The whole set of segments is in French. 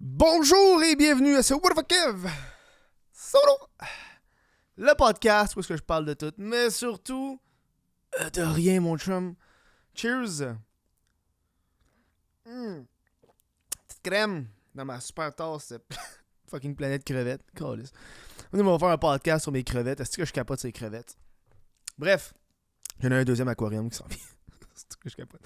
Bonjour et bienvenue à ce What the fuck Kev Solo, le podcast où est-ce que je parle de tout, mais surtout de rien, mon chum. Cheers. Petite crème dans ma super tasse fucking planète crevette. Calisse. On va faire un podcast sur mes crevettes. Est-ce que je capote ces crevettes? Bref, j'en ai un deuxième aquarium qui s'en vient. C'est tout que je capote.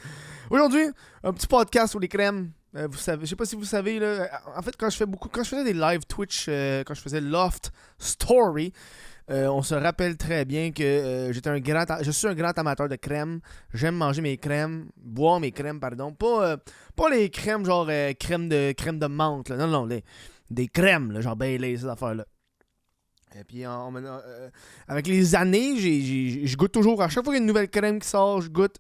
Aujourd'hui, un petit podcast sur les crèmes. Vous savez, je sais pas si vous savez là, en fait quand je faisais des live Twitch, quand je faisais Loft Story, on se rappelle très bien que je suis un grand amateur de crème. J'aime manger mes crèmes, boire mes crèmes pardon, pas les crèmes genre crème de menthe là. Non, des crèmes là, genre Baileys, ces affaires là. Et puis avec les années, je goûte toujours. À chaque fois qu'il y a une nouvelle crème qui sort, je goûte.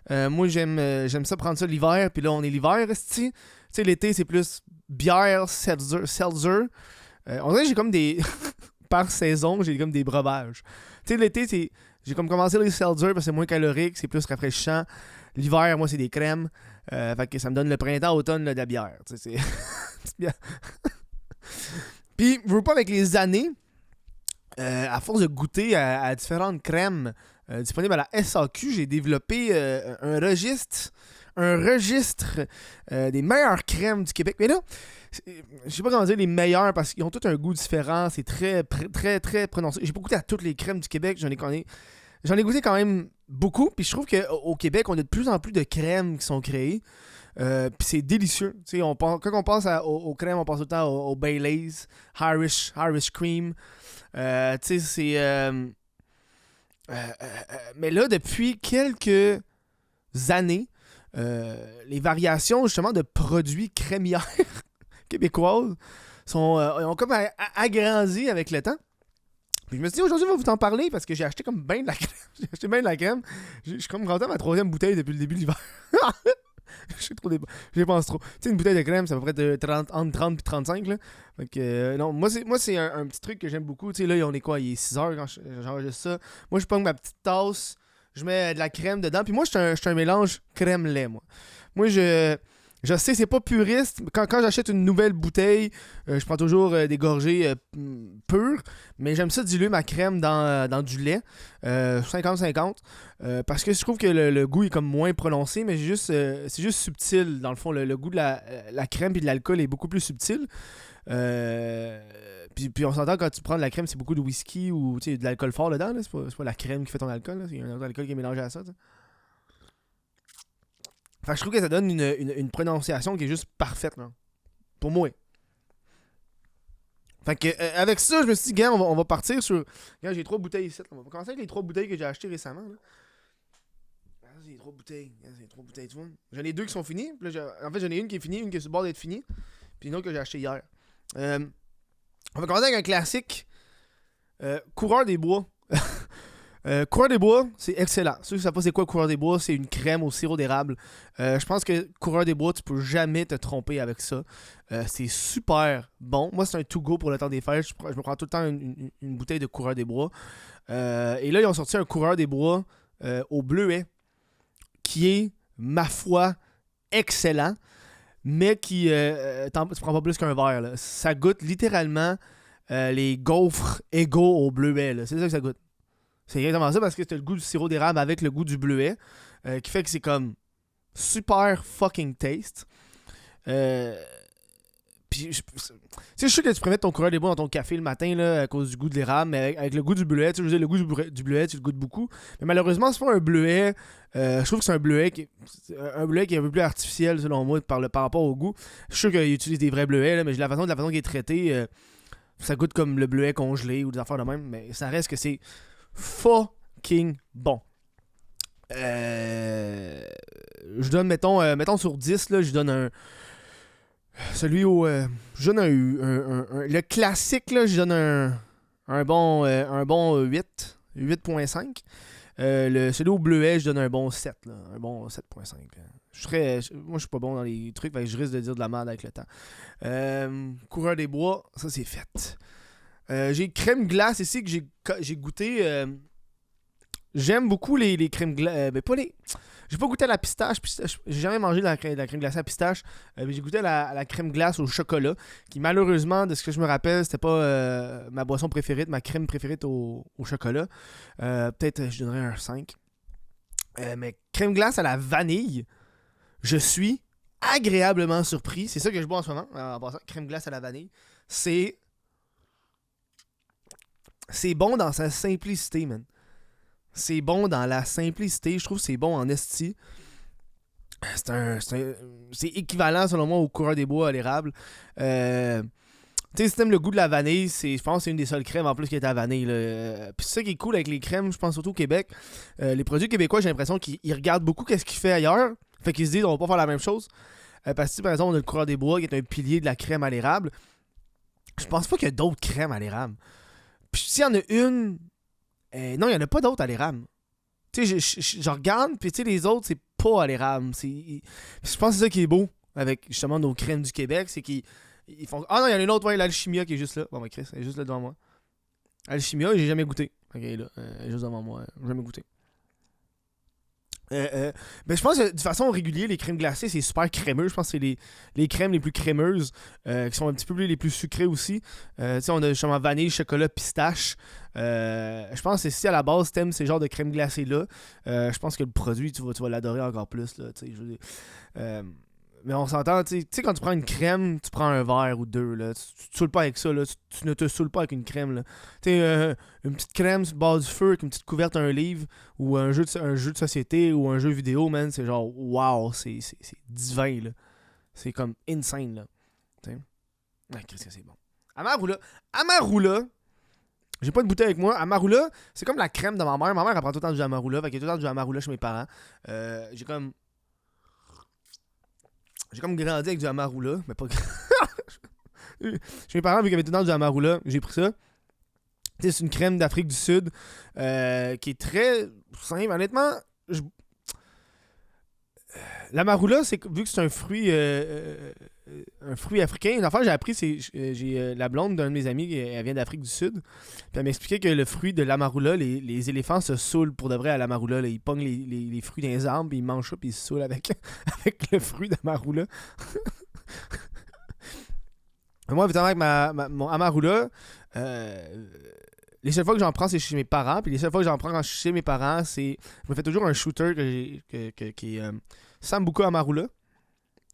Moi, j'aime ça prendre ça l'hiver. Puis là, on est l'hiver, tu sais, l'été, c'est plus bière, seltzer. On dirait que j'ai comme des... Par saison, j'ai comme des breuvages. Tu sais, l'été, j'ai comme commencé les seltzer parce que c'est moins calorique, c'est plus rafraîchissant. L'hiver, moi, c'est des crèmes. Fait que ça me donne le printemps, automne, là, de la bière. Tu sais, c'est bien. Puis, je veux pas avec les années... à force de goûter à différentes crèmes disponibles à la SAQ, j'ai développé un registre des meilleures crèmes du Québec. Mais là, je sais pas comment dire les meilleures parce qu'ils ont tous un goût différent. C'est très, très, très prononcé. J'ai pas goûté à toutes les crèmes du Québec. J'en ai goûté quand même beaucoup. Puis je trouve qu'au Québec, on a de plus en plus de crèmes qui sont créées. Puis c'est délicieux. Quand on pense aux crèmes, on pense tout le temps au Baileys, Irish Cream. Mais là, depuis quelques années, les variations justement de produits crémières québécoises ont comme agrandi avec le temps. Puis je me suis dit, aujourd'hui, on va vous en parler parce que j'ai acheté comme bien de la crème. J'ai acheté bien de la crème. Je suis comme rentré à ma troisième bouteille depuis le début de l'hiver. Je pense trop. Tu sais, une bouteille de crème, c'est à peu près entre 30 et 35. Là. Donc, non, moi, c'est un petit truc que j'aime beaucoup. Tu sais, là, on est quoi? Il est 6h quand j'enregistre ça. Moi, je prends ma petite tasse, je mets de la crème dedans. Puis moi, je suis un mélange crème-lait, moi. Moi, je sais, c'est pas puriste. Quand j'achète une nouvelle bouteille, je prends toujours des gorgées pures. Mais j'aime ça diluer ma crème dans du lait. 50-50. Parce que je trouve que le goût est comme moins prononcé. Mais c'est juste subtil. Dans le fond, le goût de la crème et de l'alcool est beaucoup plus subtil. Puis on s'entend quand tu prends de la crème, c'est beaucoup de whisky ou de l'alcool fort dedans. Là. C'est pas la crème qui fait ton alcool. Il y a un autre alcool qui est mélangé à ça. T'sais. Fait que je trouve que ça donne une prononciation qui est juste parfaite, là. Pour moi. Fait que avec ça, je me suis dit, gars, on va partir sur. Regarde, j'ai 3 bouteilles ici. On va commencer avec les 3 bouteilles que j'ai achetées récemment. Là. J'ai 3 bouteilles. J'ai 3 bouteilles, tu vois. J'en ai 2 qui sont finies. Puis là, en fait, j'en ai une qui est finie, une qui est sur le bord d'être finie. Puis une autre que j'ai achetée hier. On va commencer avec un classique. Coureur des bois. Coureur des bois, c'est excellent. Ceux qui ne savent pas c'est quoi Coureur des bois, c'est une crème au sirop d'érable. Je pense que Coureur des bois, tu peux jamais te tromper avec ça. C'est super bon. Moi, c'est un to-go pour le temps des fêtes. Je me prends tout le temps une bouteille de Coureur des bois. Et là, ils ont sorti un Coureur des bois au bleuet qui est, ma foi, excellent, mais qui tu prends pas plus qu'un verre. Là. Ça goûte littéralement les gaufres égaux au bleuet. Là. C'est ça que ça goûte. C'est exactement ça parce que t'as le goût du sirop d'érable avec le goût du bleuet qui fait que c'est comme super fucking taste. Puis je suis sûr que tu pourrais mettre ton coureur des bois dans ton café le matin là, à cause du goût de l'érable, mais avec le goût du bleuet, tu sais, le goût du bleuet, tu le goûtes beaucoup. Mais malheureusement, c'est pas un bleuet. Je trouve que c'est un bleuet qui est un peu plus artificiel selon moi par rapport au goût. Je suis sûr qu'ils utilisent des vrais bleuets, là, mais la façon qu'il est traité, ça goûte comme le bleuet congelé ou des affaires de même, mais ça reste que c'est fucking bon. Je donne, mettons sur 10, là, je donne un. Celui où. Je donne le classique, là, je donne un bon 8. 8.5. Celui au bleuet, je donne un bon 7. Là, un bon 7.5. Moi, je suis pas bon dans les trucs, fait que je risque de dire de la merde avec le temps. Coureur des bois, ça c'est fait. J'ai crème glace ici que j'ai goûté. J'aime beaucoup les crèmes glacées. Ben, pas les. J'ai pas goûté à la pistache. J'ai jamais mangé de la crème glacée à pistache. Mais j'ai goûté à la crème glace au chocolat. Qui, malheureusement, de ce que je me rappelle, c'était pas ma boisson préférée, ma crème préférée au chocolat. Peut-être, je donnerais un 5. Mais crème glace à la vanille, je suis agréablement surpris. C'est ça que je bois en ce moment. En passant, crème glace à la vanille. C'est bon dans sa simplicité, man. C'est bon dans la simplicité. Je trouve que c'est bon en esti. C'est équivalent, selon moi, au coureur des bois à l'érable. Tu sais, si t'aimes le goût de la vanille, je pense que c'est une des seules crèmes en plus qui est à la vanille. Puis c'est ça qui est cool avec les crèmes, je pense surtout au Québec. Les produits québécois, j'ai l'impression qu'ils regardent beaucoup qu'est-ce qu'il fait ailleurs. Fait qu'ils se disent, on va pas faire la même chose. Parce que, par exemple, on a le coureur des bois qui est un pilier de la crème à l'érable. Je pense pas qu'il y a d'autres crèmes à l'érable. Puis s'il y en a une... non, il n'y en a pas d'autres à l'érable. Tu sais, je regarde, puis tu sais, les autres, c'est pas à l'érable. Je pense que c'est ça qui est beau avec, justement, nos crèmes du Québec, c'est qu'ils font... Ah non, il y en a une autre, ouais, l'Alchimia qui est juste là. Bon, ben Chris, elle est juste là devant moi. Alchimia, j'ai jamais goûté. Ok, là, elle est juste devant moi, j'ai jamais goûté. Ben, je pense que de façon régulière, les crèmes glacées, c'est super crémeux. Je pense que c'est les crèmes les plus crémeuses qui sont un petit peu les plus sucrées aussi. Tu sais, on a justement vanille, chocolat, pistache. Je pense que si à la base t'aimes ces genres de crèmes glacées-là, je pense que le produit, tu vas l'adorer encore plus. Là, mais on s'entend, tu sais, quand tu prends une crème, tu prends un verre ou deux. Là, tu te saoules pas avec ça. Là, tu ne te saoules pas avec une crème. Là. Tu sais, une petite crème sur le bord du feu avec une petite couverte, un livre ou un jeu de société ou un jeu vidéo, man, c'est genre, wow, c'est divin. Là. C'est comme insane. Là. Tu sais. Ah, qu'est-ce que c'est bon. Amarula, j'ai pas de bouteille avec moi. Amarula, c'est comme la crème de ma mère. Ma mère, elle prend tout le temps du Amarula. Fait qu'il y a tout le temps du Amarula chez mes parents. J'ai comme grandi avec du Amarula, mais pas. Chez mes parents, vu qu'il y avait tout le temps du Amarula, j'ai pris ça. T'sais, c'est une crème d'Afrique du Sud qui est très simple. Honnêtement, l'Amarula, vu que c'est un fruit africain, une affaire que j'ai appris, c'est j'ai la blonde d'un de mes amis, elle vient d'Afrique du Sud. Puis elle m'expliquait que le fruit de l'Amarula, les éléphants se saoulent pour de vrai à l'Amarula. Là. Ils pognent les fruits dans les arbres, puis ils mangent ça, puis ils se saoulent avec le fruit d'Amarula. Moi, évidemment, avec mon Amarula, les seules fois que j'en prends, c'est chez mes parents. Puis les seules fois que j'en prends quand je suis chez mes parents, c'est. Je me fais toujours un shooter qui est Sambuca Amarula.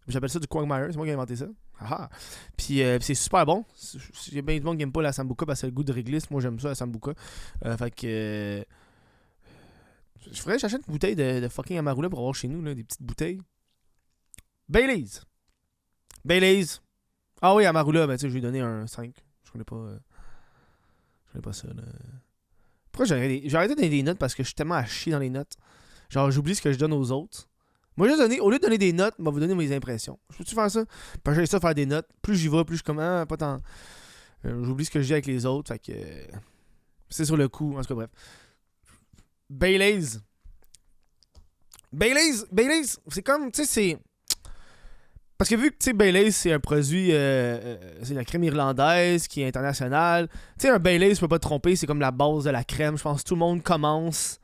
J'appelle ça du Quagmire, c'est moi qui ai inventé ça. Ah. Puis c'est super bon. Il y a bien du monde qui n'aime pas la Sambuca parce que c'est le goût de réglisse. Moi, j'aime ça, la Sambuca. Fait que. Je ferais que j'achète une bouteille de fucking Amarula pour avoir chez nous, là, des petites bouteilles. Baileys. Ah oui, Amarula, ben tu sais, je lui ai donné un 5. Je connais pas ça, là. Pourquoi j'ai arrêté de donner des notes parce que je suis tellement à chier dans les notes. Genre, j'oublie ce que je donne aux autres. Moi, au lieu de donner des notes, je vais vous donner mes impressions. Je peux-tu faire ça? Parce que j'ai ça faire des notes. Plus j'y vais, plus je commence. Pas tant. J'oublie ce que je dis avec les autres. Fait que. C'est sur le coup. En tout cas, bref. Baileys, c'est comme. Tu sais, c'est. Parce que vu que, tu sais, Baileys, c'est un produit. C'est la crème irlandaise qui est internationale. Tu sais, un Baileys, tu peux pas te tromper. C'est comme la base de la crème. Je pense que tout le monde commence.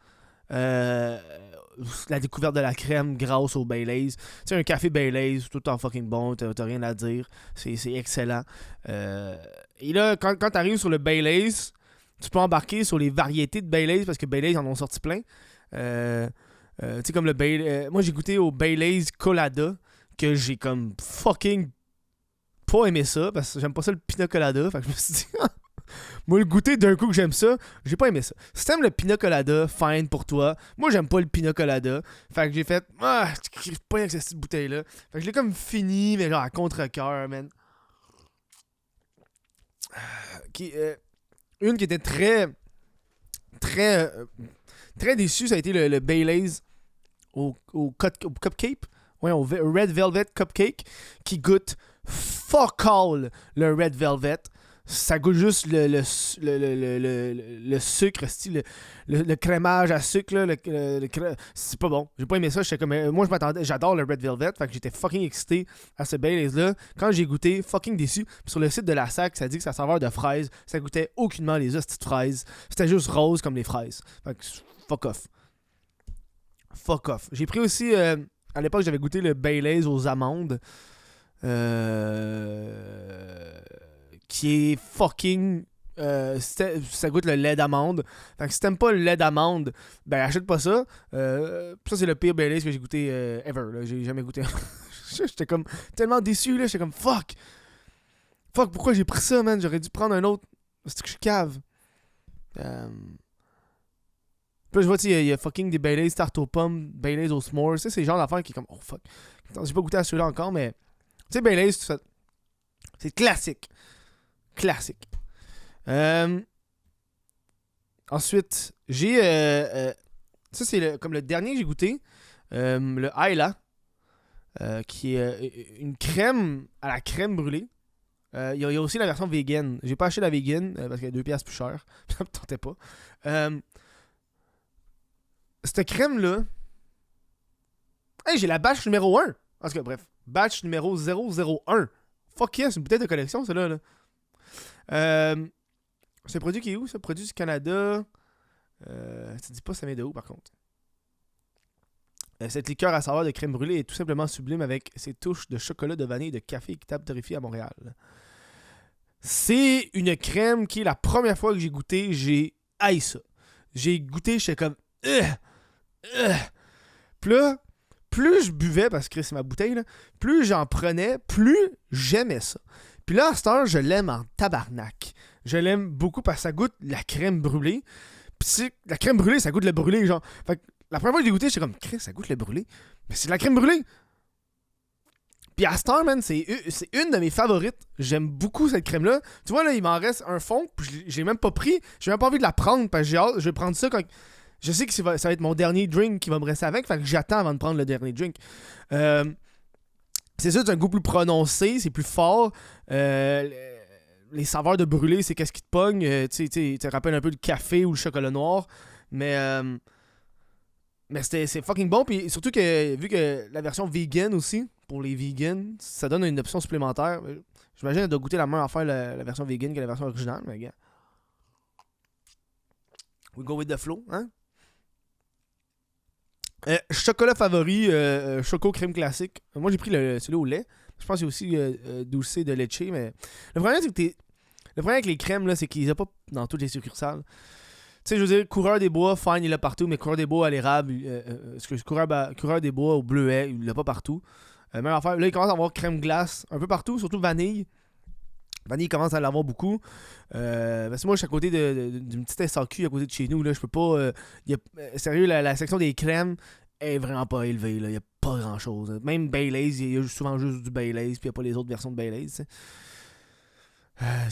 La découverte de la crème grâce au Baileys. Tu sais, un café Baileys, tout en fucking bon, t'as rien à dire. C'est excellent. Et là, quand t'arrives sur le Baileys, tu peux embarquer sur les variétés de Baileys parce que Baileys en ont sorti plein. Tu sais, comme le Baileys. Moi, j'ai goûté au Baileys Colada que j'ai comme fucking pas aimé ça parce que j'aime pas ça le pina colada. Fait que je me suis dit. Moi, le goûter d'un coup que j'aime ça, j'ai pas aimé ça. Si t'aimes le pina colada, fine pour toi. Moi, j'aime pas le pina colada. Fait que j'ai fait, je pas avec cette bouteille-là. Fait que je l'ai comme fini, mais genre à contre-cœur, man. Une qui était très déçue, ça a été le Baileys au cupcake. Ouais, au Red Velvet Cupcake qui goûte fuck all le Red Velvet. Ça goûte juste le sucre, style, le crémage à sucre, là, c'est pas bon. J'ai pas aimé ça. Moi, j'adore le Red Velvet, fait que j'étais fucking excité à ce Baileys-là. Quand j'ai goûté, fucking déçu. Puis sur le site de la SAC, ça dit que ça saveur de fraises. Ça goûtait aucunement les hosties de fraises. C'était juste rose comme les fraises. Fait que fuck off. Fuck off. J'ai pris aussi, à l'époque, j'avais goûté le Baileys aux amandes. Qui est fucking... ça goûte le lait d'amande. Fait que si t'aimes pas le lait d'amande, ben achète pas ça. Ça, c'est le pire Baileys que j'ai goûté ever. Là. J'ai jamais goûté. J'étais comme tellement déçu. Là. J'étais comme fuck. Fuck, pourquoi j'ai pris ça, man? J'aurais dû prendre un autre. C'est que je suis cave. Puis là, je vois, il y a fucking des Baileys tarte aux pommes, Baileys aux s'mores. C'est le genre d'affaires qui est comme, oh fuck. Attends, j'ai pas goûté à celui-là encore, mais. Tu sais, Baileys, tout ça. C'est classique. Classique. Ensuite, j'ai. Ça, c'est comme le dernier que j'ai goûté. Le Ayla. Qui est une crème à la crème brûlée. Il y a aussi la version vegan. J'ai pas acheté la vegan parce qu'elle est 2$ plus cher. Ça me tentait pas. Cette crème-là. Hey, j'ai la batch numéro 1. En tout cas, bref. Batch numéro 001. Fuck yeah, c'est une bouteille de collection, celle-là. Là. C'est un produit qui est où, ça? Produit du Canada. Ça dit pas ça vient de où, par contre. Cette liqueur à saveur de crème brûlée est tout simplement sublime avec ses touches de chocolat, de vanille et de café équitable torréfié à Montréal. C'est une crème qui est la première fois que j'ai goûté, j'ai haï ça. J'ai goûté, j'étais comme... Puis là, plus je buvais, parce que c'est ma bouteille, là, plus j'en prenais, plus j'aimais ça. Puis là, à cette heure, je l'aime en tabarnak. Je l'aime beaucoup parce que ça goûte la crème brûlée. Puis la crème brûlée, ça goûte le brûlé, genre. Fait que la première fois que j'ai goûté, j'étais comme, Chris, ça goûte le brûlé. Mais c'est de la crème brûlée. Puis à cette heure, man, c'est une de mes favorites. J'aime beaucoup cette crème-là. Tu vois, là, il m'en reste un fond, puis j'ai même pas pris. J'ai même pas envie de la prendre, parce que j'ai hâte. Je vais prendre ça quand... Je sais que ça va être mon dernier drink qui va me rester avec, fait que j'attends avant de prendre le dernier drink. C'est sûr, c'est un goût plus prononcé, c'est plus fort. Les saveurs de brûlé, c'est qu'est-ce qui te pogne. Tu te rappelles un peu le café ou le chocolat noir. Mais c'est fucking bon. Puis surtout que, vu que la version vegan aussi, pour les vegans, ça donne une option supplémentaire. J'imagine qu'elle doit goûter la même affaire la version vegan que la version originale. Mais gars, we go with the flow, hein? Chocolat favori, choco crème classique. Moi j'ai pris celui au lait. Je pense qu'il y a aussi doucé de leche, mais le problème c'est que le problème avec les crèmes là, c'est qu'ils n'ont pas dans toutes les succursales. Tu sais, je veux dire, Coureur des Bois, fine, il l'a partout, mais Coureur des Bois à l'érable, Coureur des Bois au bleuet, il l'a pas partout. Même affaire, là il commence à avoir crème glace un peu partout, surtout vanille. Vanille commence à l'avoir beaucoup. Parce que moi, je suis à côté d'une petite SAQ à côté de chez nous. Là, je peux pas. Sérieux, la section des crèmes est vraiment pas élevée. Il n'y a pas grand chose. Même Baileys, il y a souvent juste du Baileys, puis il n'y a pas les autres versions de Baileys. Ce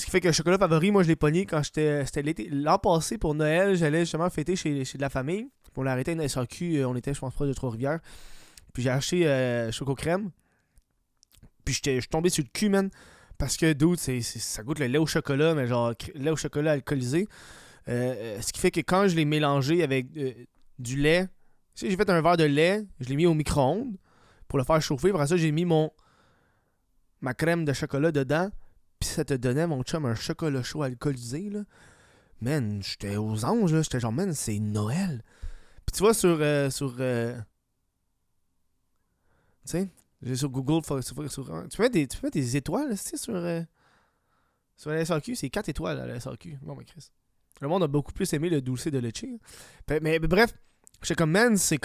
qui fait que le chocolat favori, moi, je l'ai pogné quand c'était l'été. L'an passé, pour Noël, j'allais justement fêter chez de la famille. Pour l'arrêter une SAQ, on était, je pense, proche de Trois-Rivières. Puis j'ai acheté Choco Crème. Puis je suis tombé sur le cul, man. Parce que, dude, ça goûte le lait au chocolat, mais genre lait au chocolat alcoolisé. Ce qui fait que quand je l'ai mélangé avec du lait, tu sais, j'ai fait un verre de lait, je l'ai mis au micro-ondes pour le faire chauffer. Après ça, j'ai mis ma crème de chocolat dedans. Puis ça te donnait, mon chum, un chocolat chaud alcoolisé, là. Man, j'étais aux anges, là. J'étais genre, man, c'est Noël. Puis tu vois, tu sais... Sur Google, tu mets des étoiles, c'est sur la SAQ, c'est 4 étoiles à la SAQ. Bon, mais Chris. Le monde a beaucoup plus aimé le dulce de leche. Mais bref, j'étais comme, man, c'est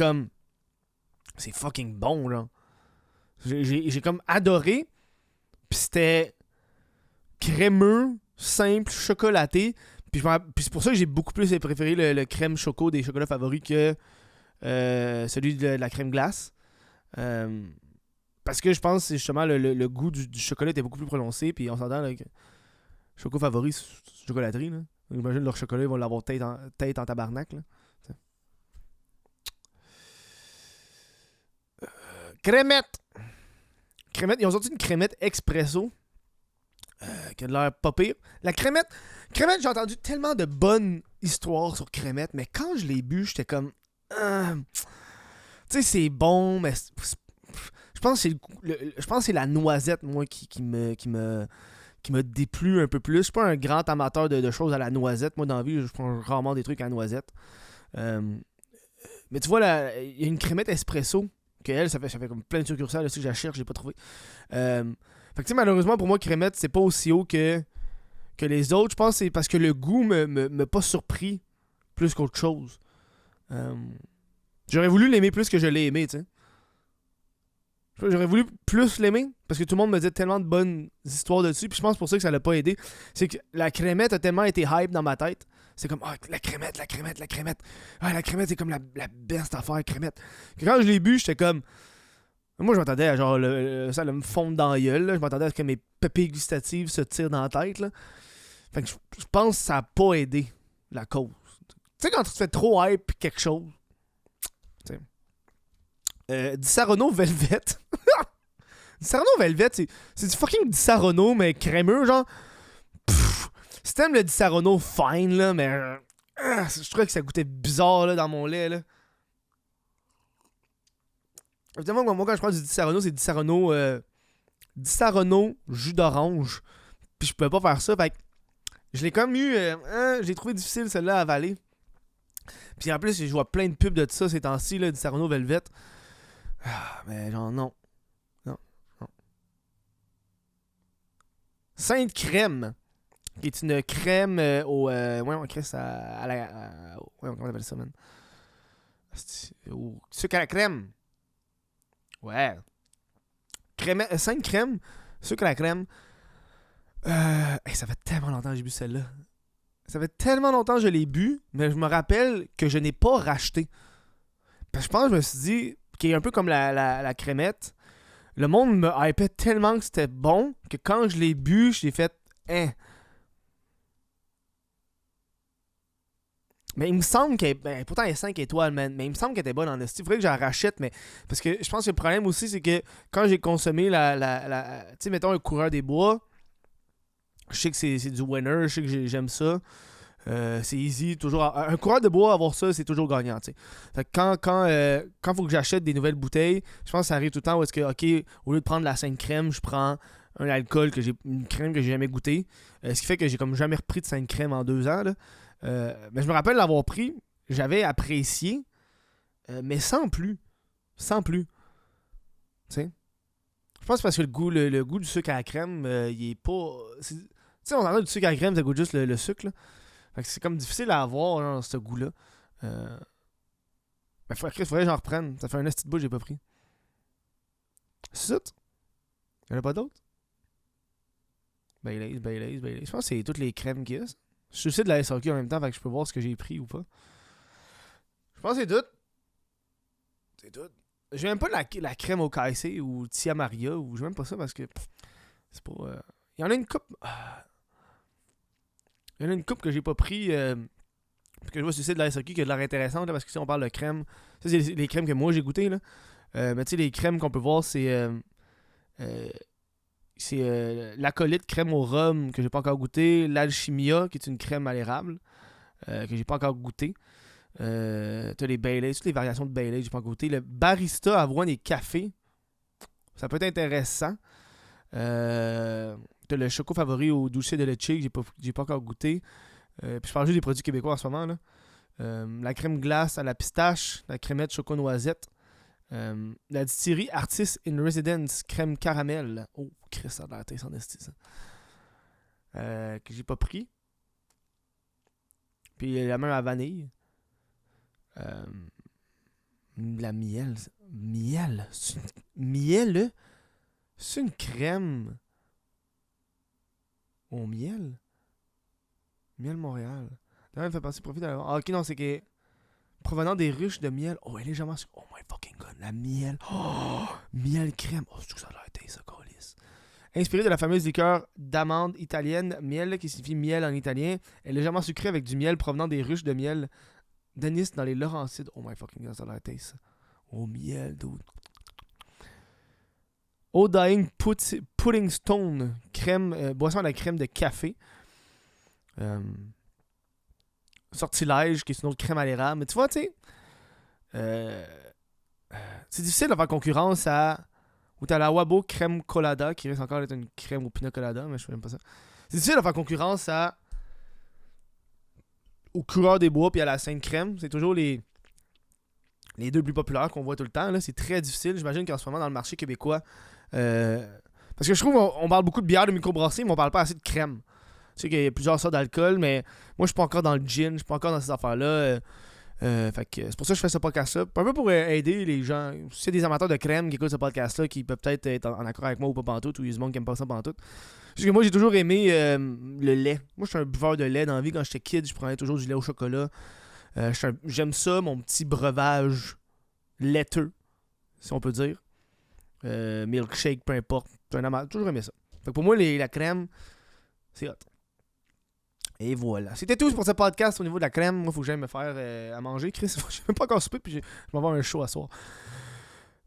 fucking bon, là. J'ai comme adoré. Puis c'était crémeux, simple, chocolaté. Puis c'est pour ça que j'ai beaucoup plus préféré le crème choco des chocolats favoris que celui de la crème glace. Parce que je pense que justement le goût du chocolat était beaucoup plus prononcé. Puis on s'entend là, que choco favori, c'est chocolaterie. Là. J'imagine leur chocolat, ils vont l'avoir tête en tabarnak. Là. Crémette. Ils ont sorti une crémette expresso qui a de l'air pas pire. La crémette, j'ai entendu tellement de bonnes histoires sur crémette, mais quand je l'ai bu, j'étais comme... tu sais, c'est bon, mais... Je pense que c'est la noisette, moi, qui me déplu un peu plus. Je suis pas un grand amateur de choses à la noisette. Moi, dans la vie, je prends rarement des trucs à la noisette. Mais tu vois, il y a une crémette espresso, que elle, ça fait comme plein de succursales, là, que je la cherche, j'ai pas trouvé. Fait que tu sais, malheureusement, pour moi, crémette, c'est pas aussi haut que les autres. Je pense que c'est parce que le goût m'a pas surpris plus qu'autre chose. J'aurais voulu l'aimer plus que je l'ai aimé, tu sais. J'aurais voulu plus l'aimer parce que tout le monde me disait tellement de bonnes histoires dessus. Puis je pense pour ça que ça l'a pas aidé. C'est que la crémette a tellement été hype dans ma tête. C'est comme, la crémette, la crémette, la crémette. Ah, la crémette, c'est comme la best affaire, crémette. Que quand je l'ai bu, j'étais comme. Moi, je m'attendais à genre, ça allait me fondre dans la gueule. Là. Je m'attendais à ce que mes papilles gustatives se tirent dans la tête. Là. Fait que je pense que ça a pas aidé la cause. Tu sais, quand tu te fais trop hype quelque chose. Tu sais. Disaronno Velvet. Disaronno Velvet, c'est du fucking Disaronno, mais crémeux, genre. Si t'aimes le Disaronno fine, là, mais. Je trouvais que ça goûtait bizarre, là, dans mon lait, là. Évidemment, moi, quand je parle du Disaronno, c'est Disaronno jus d'orange. Puis je pouvais pas faire ça, fait que. Je l'ai comme eu. J'ai trouvé difficile, celle-là, à avaler. Puis en plus, je vois plein de pubs de ça ces temps-ci, là, Disaronno Velvet. Mais genre, non. Non. Sainte Crème, qui est une crème au. Ouais, on crée ça à la. Ouais, comment on appelle ça, man? Au sucre à la crème. Ouais. Sainte Crème, sucre à la crème. Ça fait tellement longtemps que j'ai bu celle-là. Ça fait tellement longtemps que je l'ai bu, mais je me rappelle que je n'ai pas racheté. Parce que je pense que je me suis dit, qui est un peu comme la crémette, le monde me hypait tellement que c'était bon que quand je l'ai bu, je l'ai fait Mais il me semble qu'elle. Ben, pourtant, elle est 5 étoiles, man. Mais il me semble qu'elle était bonne en esti. Il faudrait que je la rachète, mais. Parce que je pense que le problème aussi, c'est que quand j'ai consommé tu sais, mettons un coureur des bois, je sais que c'est du winner, je sais que j'aime ça. C'est easy, toujours. Un coureur de bois, avoir ça, c'est toujours gagnant, tu sais. Fait que quand faut que j'achète des nouvelles bouteilles, je pense que ça arrive tout le temps où est-ce que, ok, au lieu de prendre la Sainte Crème, je prends une crème que j'ai jamais goûtée. Ce qui fait que j'ai comme jamais repris de Sainte Crème en 2 ans, là. Mais je me rappelle l'avoir pris, j'avais apprécié, mais sans plus. Sans plus. Tu sais. Je pense que parce que le goût du sucre à la crème, il est pas. Tu sais, on en a du sucre à la crème, ça goûte juste le sucre, là. Fait que c'est comme difficile à avoir, genre, ce goût-là. Mais faudrait que j'en reprenne. Ça fait un esti de bout que j'ai pas pris. C'est ça? Y'en a pas d'autres? Baileys. Je pense que c'est toutes les crèmes qu'il y a. Je suis aussi de la SAQ en même temps, fait que je peux voir ce que j'ai pris ou pas. Je pense que c'est tout. C'est tout. J'ai même pas la crème au KC ou Tia Maria, ou j'ai même pas ça parce que c'est pas. Il y en a une coupe. Il y en a une coupe que j'ai pas pris. Que je vois sur le site de la SAQ qui a de l'air intéressante là, parce que si on parle de crème. Ça, c'est les crèmes que moi j'ai goûtées là. Mais tu sais, les crèmes qu'on peut voir, c'est. L'acolyte crème au rhum que j'ai pas encore goûté. L'Alchimia qui est une crème à l'érable que j'ai pas encore goûté. T'as les Baileys, toutes les variations de Baileys, j'ai pas encore goûté. Le barista avoine et café, ça peut être intéressant. T'as le choco favori au dulce de leche que j'ai pas encore goûté. Puis je parle juste des produits québécois en ce moment là. La crème glace à la pistache, la crémette choco noisette. La distillerie Artist in Residence crème caramel. Oh, Chris, ça a l'air intéressant ça. Que j'ai pas pris. Puis la même à vanille. La miel. Miel? Miel? C'est une crème au miel? Miel Montréal. D'ailleurs, elle fait penser profit de la... Ah, ok, non, c'est que... Provenant des ruches de miel. Oh, elle est légèrement... Oh my fucking god, la miel. Oh, miel crème. Oh, c'est que ça a l'air ça, câlisse. Inspirée de la fameuse liqueur d'amande italienne, miel, qui signifie miel en italien, elle est légèrement sucrée avec du miel provenant des ruches de miel d'anis dans les Laurentides. Oh my fucking god, ça a l'air ça. Oh, miel, dude. Eau Dying Pudding Stone, crème, boisson à la crème de café. Sortilège, qui est une autre crème à l'érable. Mais tu vois, tu sais, c'est difficile de faire concurrence à... Ou t'as la Wabo crème colada, qui risque encore d'être une crème au pina colada, mais je fais même pas ça. C'est difficile de faire concurrence au coureur des bois puis à la Sainte Crème. C'est toujours les les deux plus populaires qu'on voit tout le temps. Là, c'est très difficile. J'imagine qu'en ce moment, dans le marché québécois, parce que je trouve qu'on parle beaucoup de bière de microbrasserie, mais on parle pas assez de crème. Tu sais qu'il y a plusieurs sortes d'alcool, mais moi, je suis pas encore dans le gin, je suis pas encore dans ces affaires-là. Fait que c'est pour ça que je fais ce podcast-là. Un peu pour aider les gens. Si c'est des amateurs de crème qui écoutent ce podcast-là, qui peuvent peut-être être en accord avec moi ou pas pantoute, ou il y a du monde qui aime pas ça pantoute. Parce que moi, j'ai toujours aimé le lait. Moi, je suis un buveur de lait dans la vie. Quand j'étais kid, je prenais toujours du lait au chocolat. J'aime ça, mon petit breuvage laiteux, si on peut dire. Milkshake, peu importe. J'ai toujours aimé ça. Fait que pour moi, la crème, c'est hot. Et voilà. C'était tout pour ce podcast au niveau de la crème. Moi, il faut que j'aille me faire à manger, Chris. Je n'ai même pas encore soupé, puis je vais avoir un show à soir.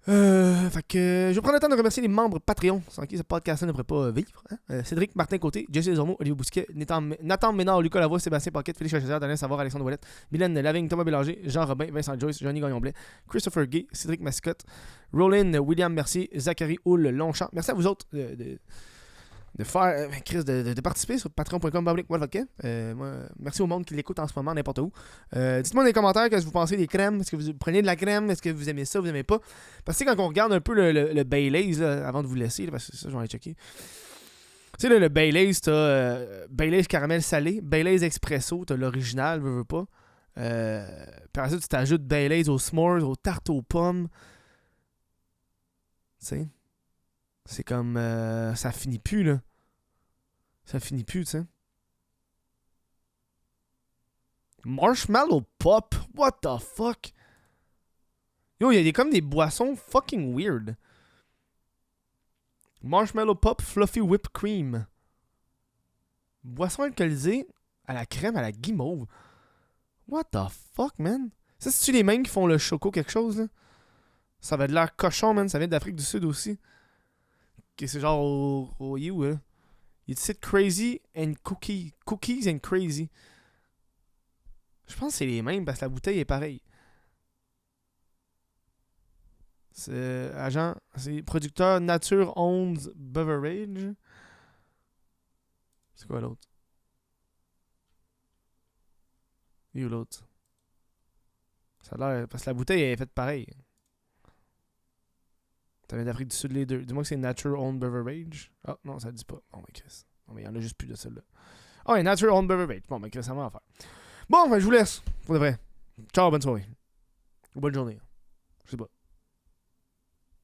Fait que je vais prendre le temps de remercier les membres Patreon, sans qui ce podcast-là ne pourrait pas vivre. Hein? Cédric Martin Côté, Jesse Desormeaux, Olivier Bousquet, Nathan Ménard, Lucas Lavoie, Sébastien Paquette, Félix Chasseur, Daniel Savard, Alexandre Ouellette, Mylène Lavigne, Thomas Bélanger, Jean Robin, Vincent Joyce, Johnny Gagnon-Blais, Christopher Gay, Cédric Mascotte, Roland, William Mercier, Zachary Houle, Longchamp. Merci à vous autres de faire de participer sur patreon.com. Merci au monde qui l'écoute en ce moment n'importe où. Dites-moi dans les commentaires qu'est-ce que vous pensez des crèmes. Est-ce que vous prenez de la crème? Est-ce que vous aimez ça? Vous aimez pas? Parce que quand on regarde un peu le Baileys là, avant de vous laisser, là, parce que ça je vais aller checker. Tu sais le Baileys, t'as Baileys caramel salé, Baileys expresso, t'as l'original, veux pas. Par ça tu t'ajoutes Baileys aux s'mores, aux tartes aux pommes. Tu sais. C'est comme... ça finit plus, là. Ça finit plus, tu sais. Marshmallow Pop? What the fuck? Yo, il y a comme des boissons fucking weird. Marshmallow Pop Fluffy Whipped Cream. Boisson alcoolisée à la crème à la guimauve. What the fuck, man? Ça, c'est-tu les mêmes qui font le choco quelque chose, là? Ça va de l'air cochon, man. Ça vient d'Afrique du Sud aussi. Okay, c'est genre au You, là. Il dit Crazy and Cookies and Crazy. Je pense que c'est les mêmes parce que la bouteille est pareille. C'est agent, c'est producteur Nature Owns Beverage. C'est quoi l'autre? You l'autre. Ça a l'air parce que la bouteille est faite pareil. T'as viens d'Afrique du Sud les deux. Dis-moi que c'est Nature Owned Beverage. Ah non, ça le dit pas. Bon, ben Chris. Bon, ben il y en a juste plus de celle-là. Ah ouais, Nature Owned Beverage. Bon, ben Chris, ça va en faire. Bon, ben je vous laisse. Pour de vrai. Ciao, bonne soirée. Ou bonne journée. Je sais pas.